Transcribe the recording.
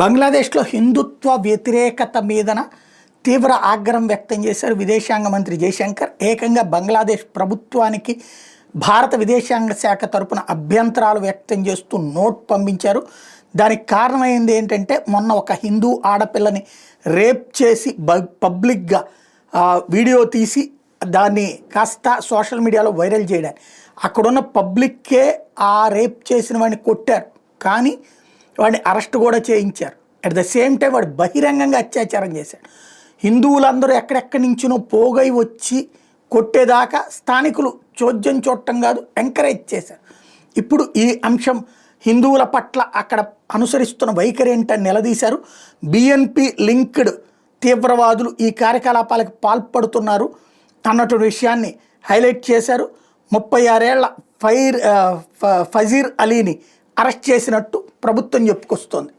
బంగ్లాదేశ్లో హిందుత్వ వ్యతిరేకత మీదన తీవ్ర ఆగ్రహం వ్యక్తం చేశారు విదేశాంగ మంత్రి జయశంకర్. ఏకంగా బంగ్లాదేశ్ ప్రభుత్వానికి భారత విదేశాంగ శాఖ తరపున అభ్యంతరాలు వ్యక్తం చేస్తూ నోట్ పంపించారు. దానికి కారణమైంది ఏంటంటే, మొన్న ఒక హిందూ ఆడపిల్లని రేప్ చేసి పబ్లిక్గా వీడియో తీసి దాన్ని కాస్త సోషల్ మీడియాలో వైరల్ చేయడానికి అక్కడున్న పబ్లిక్కే ఆ రేప్ చేసిన వాడిని కొట్టారు, కానీ వాడిని అరెస్ట్ కూడా చేయించారు. అట్ ద సేమ్ టైం వాడు బహిరంగంగా అత్యాచారం చేశాడు. హిందువులందరూ ఎక్కడెక్కడి నుంచినో పోగై వచ్చి కొట్టేదాకా స్థానికులు చోద్యం చూడటం కాదు, ఎంకరేజ్ చేశారు. ఇప్పుడు ఈ అంశం హిందువుల పట్ల అక్కడ అనుసరిస్తున్న వైఖరి ఏంటని నిలదీశారు. బిఎన్పి లింక్డ్ తీవ్రవాదులు ఈ కార్యకలాపాలకు పాల్పడుతున్నారు అన్నటువంటి విషయాన్ని హైలైట్ చేశారు. 36 ఏళ్ల ఫజీర్ అలీని అరెస్ట్ చేసినట్టు ప్రభుత్వం చెప్పుకొస్తోంది.